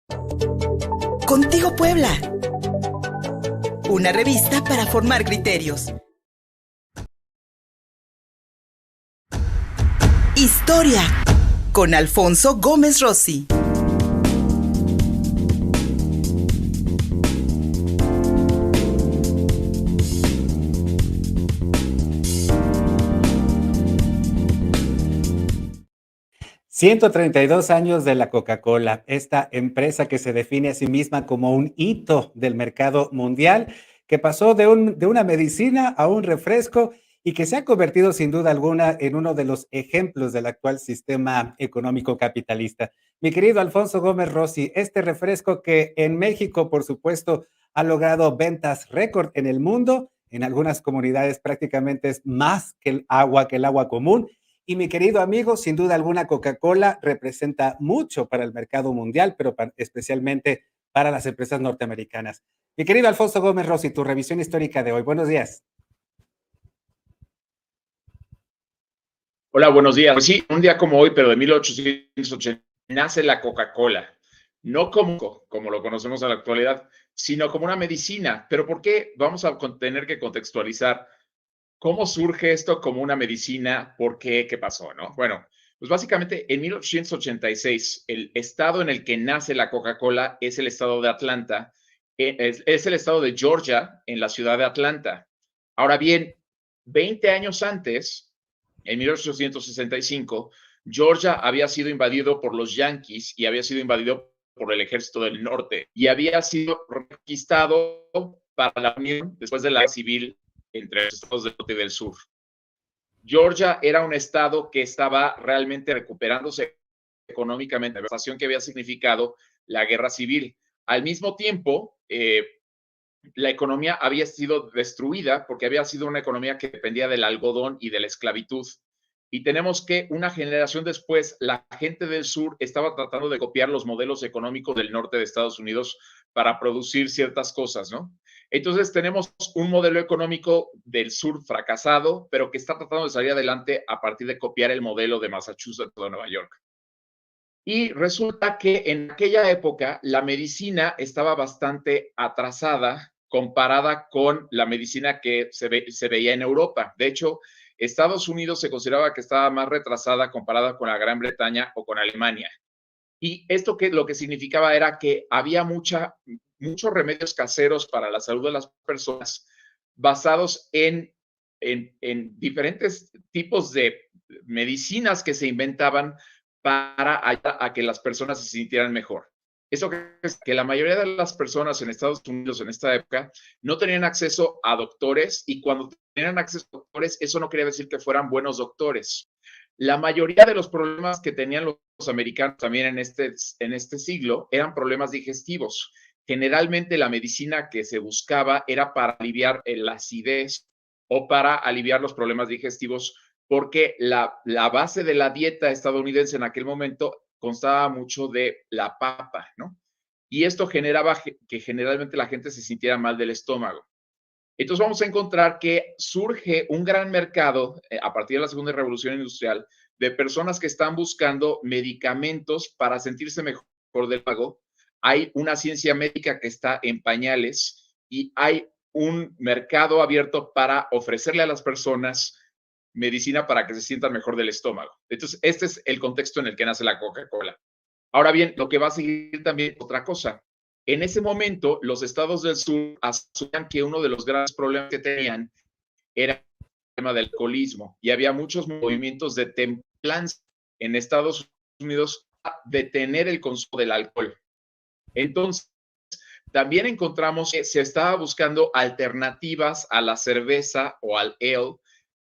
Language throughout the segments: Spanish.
Contigo Puebla. Una revista para formar criterios. Historia con Alfonso Gómez Rossi. $132 de la Coca-Cola, esta empresa que se define a sí misma como un hito del mercado mundial, que pasó de una medicina a un refresco y que se ha convertido sin duda alguna en uno de los ejemplos del actual sistema económico capitalista. Mi querido Alfonso Gómez Rossi, este refresco que en México, por supuesto, ha logrado ventas récord en el mundo, en algunas comunidades prácticamente es más que el agua común. Y mi querido amigo, sin duda alguna, Coca-Cola representa mucho para el mercado mundial, pero especialmente para las empresas norteamericanas. Mi querido Alfonso Gómez Rossi, tu revisión histórica de hoy. Buenos días. Hola, buenos días. Pues sí, un día como hoy, pero de 1880, nace la Coca-Cola. No como lo conocemos en la actualidad, sino como una medicina. ¿Pero por qué? Vamos a tener que contextualizar cómo surge esto como una medicina, por qué, qué pasó, ¿no? Bueno, pues básicamente en 1886, el estado en el que nace la Coca-Cola es el estado de Atlanta, es el estado de Georgia, en la ciudad de Atlanta. Ahora bien, 20 años antes, en 1865, Georgia había sido invadido por los Yankees y había sido invadido por el ejército del norte y había sido reconquistado para la Unión después de la guerra civil entre los estados del norte y del sur. Georgia era un estado que estaba realmente recuperándose económicamente, la devastación que había significado la guerra civil. Al mismo tiempo, la economía había sido destruida porque había sido una economía que dependía del algodón y de la esclavitud. Y tenemos que una generación después, la gente del sur estaba tratando de copiar los modelos económicos del norte de Estados Unidos para producir ciertas cosas, ¿no? Entonces tenemos un modelo económico del sur fracasado, pero que está tratando de salir adelante a partir de copiar el modelo de Massachusetts o de Nueva York. Y resulta que en aquella época la medicina estaba bastante atrasada comparada con la medicina que se veía en Europa. De hecho, Estados Unidos se consideraba que estaba más retrasada comparada con la Gran Bretaña o con Alemania. Y esto lo que significaba era que había muchos remedios caseros para la salud de las personas basados en diferentes tipos de medicinas que se inventaban para ayudar a que las personas se sintieran mejor. Eso es que la mayoría de las personas en Estados Unidos en esta época no tenían acceso a doctores y cuando tenían acceso a doctores, eso no quería decir que fueran buenos doctores. La mayoría de los problemas que tenían los americanos también en este siglo eran problemas digestivos. Generalmente la medicina que se buscaba era para aliviar la acidez o para aliviar los problemas digestivos porque la base de la dieta estadounidense en aquel momento constaba mucho de la papa, ¿no? Y esto generaba que generalmente la gente se sintiera mal del estómago. Entonces vamos a encontrar que surge un gran mercado a partir de la segunda revolución industrial de personas que están buscando medicamentos para sentirse mejor del estómago. Hay una ciencia médica que está en pañales y hay un mercado abierto para ofrecerle a las personas medicina para que se sientan mejor del estómago. Entonces, este es el contexto en el que nace la Coca-Cola. Ahora bien, lo que va a seguir también es otra cosa. En ese momento, los estados del sur asumían que uno de los grandes problemas que tenían era el tema del alcoholismo y había muchos movimientos de templanza en Estados Unidos para detener el consumo del alcohol. Entonces, también encontramos que se estaba buscando alternativas a la cerveza o al ale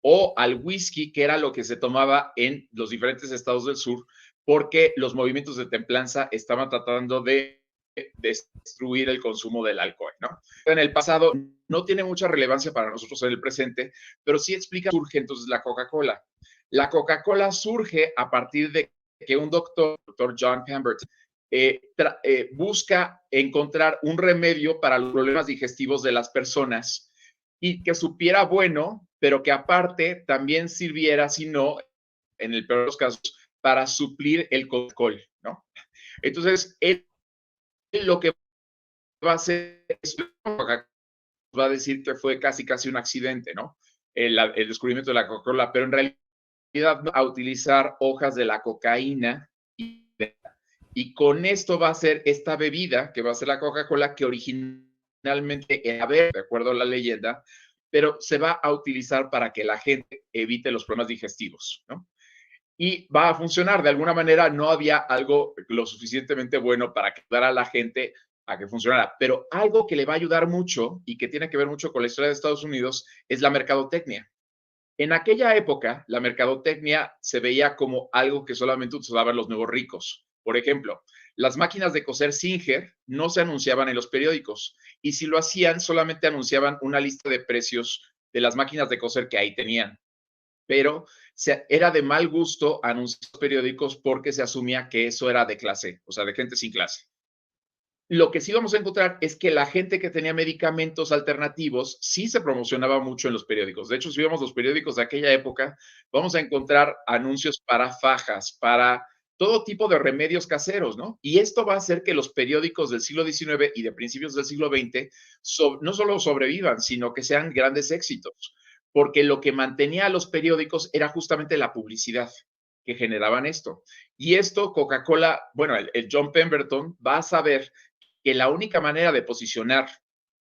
o al whisky, que era lo que se tomaba en los diferentes estados del sur, porque los movimientos de templanza estaban tratando de destruir el consumo del alcohol, ¿no? En el pasado no tiene mucha relevancia para nosotros en el presente, pero sí explica surge entonces la Coca-Cola. La Coca-Cola surge a partir de que un doctor John Pemberton, busca encontrar un remedio para los problemas digestivos de las personas y que supiera bueno, pero que aparte también sirviera, si no, en el peor de los casos, para suplir el alcohol, ¿no? Entonces, él lo que va a hacer es, va a decir que fue casi un accidente, ¿no? El descubrimiento de la Coca-Cola, pero en realidad va a utilizar hojas de la cocaína y con esto va a ser esta bebida, que va a ser la Coca-Cola, que originalmente era verde, de acuerdo a la leyenda, pero se va a utilizar para que la gente evite los problemas digestivos, ¿no? Y va a funcionar. De alguna manera no había algo lo suficientemente bueno para que ayudara a la gente a que funcionara, pero algo que le va a ayudar mucho y que tiene que ver mucho con la historia de Estados Unidos es la mercadotecnia. En aquella época, la mercadotecnia se veía como algo que solamente usaban los nuevos ricos. Por ejemplo, las máquinas de coser Singer no se anunciaban en los periódicos y si lo hacían, solamente anunciaban una lista de precios de las máquinas de coser que ahí tenían. Pero era de mal gusto anunciar los periódicos porque se asumía que eso era de clase, o sea, de gente sin clase. Lo que sí vamos a encontrar es que la gente que tenía medicamentos alternativos sí se promocionaba mucho en los periódicos. De hecho, si vemos los periódicos de aquella época, vamos a encontrar anuncios para fajas, para todo tipo de remedios caseros, ¿no? Y esto va a hacer que los periódicos del siglo XIX y de principios del siglo XX no solo sobrevivan, sino que sean grandes éxitos, porque lo que mantenía a los periódicos era justamente la publicidad que generaban esto. Y esto, Coca-Cola, bueno, el John Pemberton va a saber que la única manera de posicionar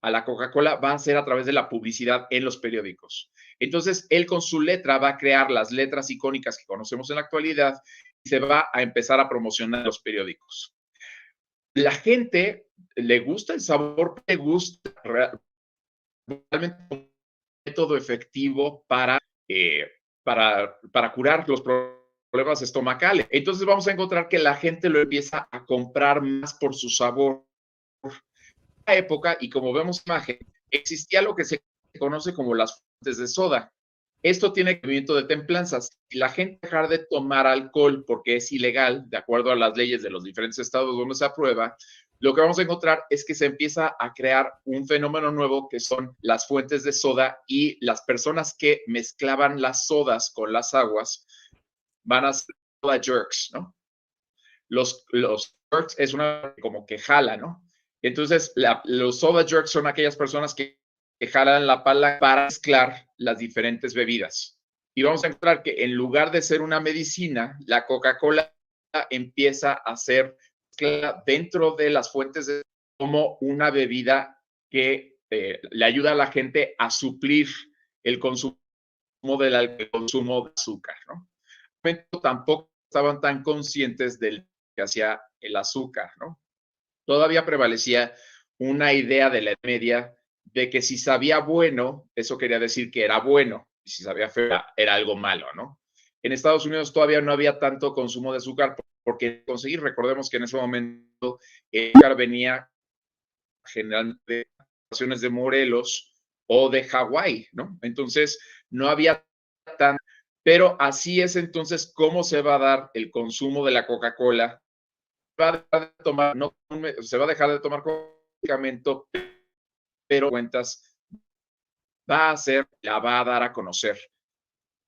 a la Coca-Cola va a ser a través de la publicidad en los periódicos. Entonces, él con su letra va a crear las letras icónicas que conocemos en la actualidad y se va a empezar a promocionar en los periódicos. La gente le gusta el sabor, le gusta realmente un método efectivo para curar los problemas estomacales. Entonces vamos a encontrar que la gente lo empieza a comprar más por su sabor. Época, y como vemos imagen, existía lo que se conoce como las fuentes de soda. Esto tiene movimiento de templanzas. Si la gente dejar de tomar alcohol porque es ilegal, de acuerdo a las leyes de los diferentes estados donde se aprueba, lo que vamos a encontrar es que se empieza a crear un fenómeno nuevo que son las fuentes de soda y las personas que mezclaban las sodas con las aguas van a ser soda jerks, ¿no? Los jerks es una como que jala, ¿no? Entonces, los soda jerks son aquellas personas que jalan la pala para mezclar las diferentes bebidas. Y vamos a encontrar que en lugar de ser una medicina, la Coca-Cola empieza a ser dentro de las fuentes de como una bebida que le ayuda a la gente a suplir el consumo del consumo de azúcar, ¿no? Tampoco estaban tan conscientes del que hacía el azúcar, ¿no? Todavía prevalecía una idea de la Edad Media de que si sabía bueno, eso quería decir que era bueno, y si sabía feo, era algo malo, ¿no? En Estados Unidos todavía no había tanto consumo de azúcar, porque conseguir, recordemos que en ese momento el azúcar venía generalmente de naciones de Morelos o de Hawái, ¿no? Entonces, no había tan... Pero así es entonces cómo se va a dar el consumo de la Coca-Cola. Va a dejar de tomar, no, se va a dejar de tomar medicamento, pero cuentas va a ser, la va a dar a conocer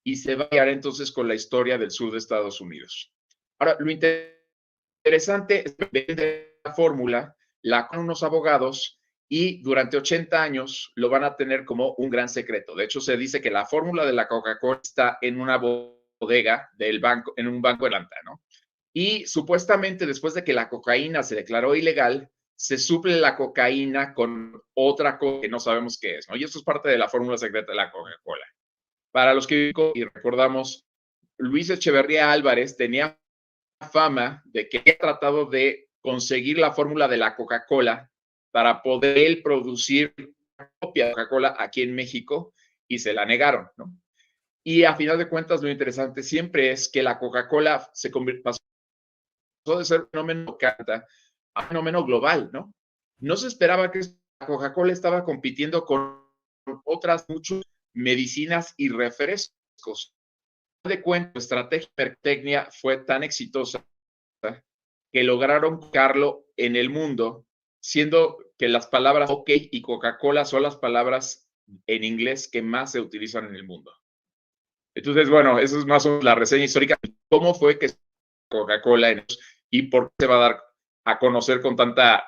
y se va a quedar entonces con la historia del sur de Estados Unidos. Ahora, lo interesante es que la fórmula la con unos abogados y durante 80 años lo van a tener como un gran secreto. De hecho, se dice que la fórmula de la Coca-Cola está en una bodega del banco, en un banco de Atlanta, ¿no? Y supuestamente después de que la cocaína se declaró ilegal, se suple la cocaína con otra cosa que no sabemos qué es, ¿no? Y esto es parte de la fórmula secreta de la Coca-Cola. Para los que y recordamos, Luis Echeverría Álvarez tenía fama de que había tratado de conseguir la fórmula de la Coca-Cola para poder él producir una copia de Coca-Cola aquí en México y se la negaron, ¿no? Y a final de cuentas, lo interesante siempre es que la Coca-Cola pasó de ser un fenómeno a un fenómeno global, ¿no? No se esperaba que la Coca-Cola estaba compitiendo con otras muchas medicinas y refrescos. De cuenta, la estrategia de mercadotecnia fue tan exitosa que lograron colocarlo en el mundo, siendo que las palabras OK y Coca-Cola son las palabras en inglés que más se utilizan en el mundo. Entonces, bueno, eso es más o menos la reseña histórica. ¿Cómo fue que Coca-Cola y por qué se va a dar a conocer con tanta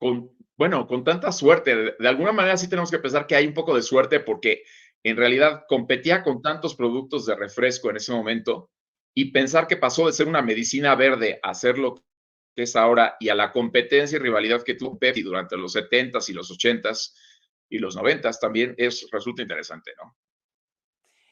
con tanta suerte. De alguna manera sí tenemos que pensar que hay un poco de suerte porque en realidad competía con tantos productos de refresco en ese momento y pensar que pasó de ser una medicina verde a ser lo que es ahora y a la competencia y rivalidad que tuvo Pepsi durante los 70s y los 80s y los 90s también resulta interesante, ¿no?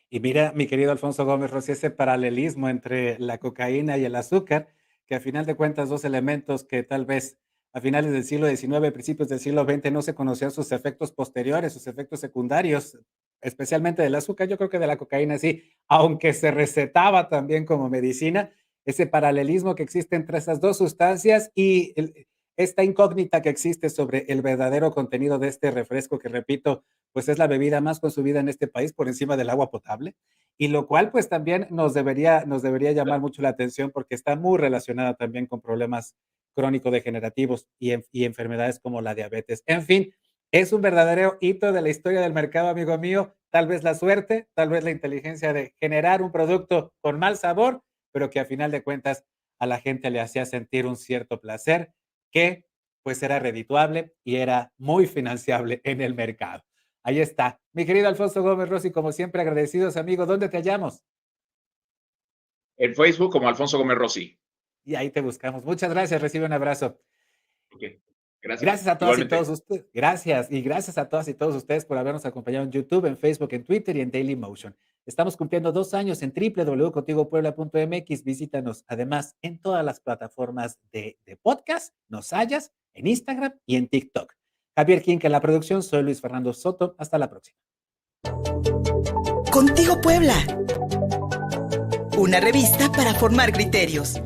Y mira, mi querido Alfonso Gómez Rossi, ese paralelismo entre la cocaína y el azúcar, que a final de cuentas dos elementos que tal vez a finales del siglo XIX, principios del siglo XX no se conocían sus efectos posteriores, sus efectos secundarios, especialmente del azúcar, yo creo que de la cocaína sí, aunque se recetaba también como medicina, ese paralelismo que existe entre esas dos sustancias y esta incógnita que existe sobre el verdadero contenido de este refresco que, repito, pues es la bebida más consumida en este país por encima del agua potable, y lo cual pues también nos debería llamar mucho la atención porque está muy relacionada también con problemas crónico-degenerativos y enfermedades como la diabetes. En fin, es un verdadero hito de la historia del mercado, amigo mío. Tal vez la suerte, tal vez la inteligencia de generar un producto con mal sabor, pero que a final de cuentas a la gente le hacía sentir un cierto placer que pues era redituable y era muy financiable en el mercado. Ahí está. Mi querido Alfonso Gómez Rossi, como siempre, agradecidos, amigo. ¿Dónde te hallamos? En Facebook como Alfonso Gómez Rossi. Y ahí te buscamos. Muchas gracias. Recibe un abrazo. Ok, gracias. Gracias a todas y todos Igualmente. ustedes. Gracias. Y gracias a todas y todos ustedes por habernos acompañado en YouTube, en Facebook, en Twitter y en Dailymotion. Estamos cumpliendo 2 años en www.contigopuebla.mx. Visítanos además en todas las plataformas de podcast, nos hallas en Instagram y en TikTok. Javier Quinca en la producción, soy Luis Fernando Soto. Hasta la próxima. Contigo Puebla. Una revista para formar criterios.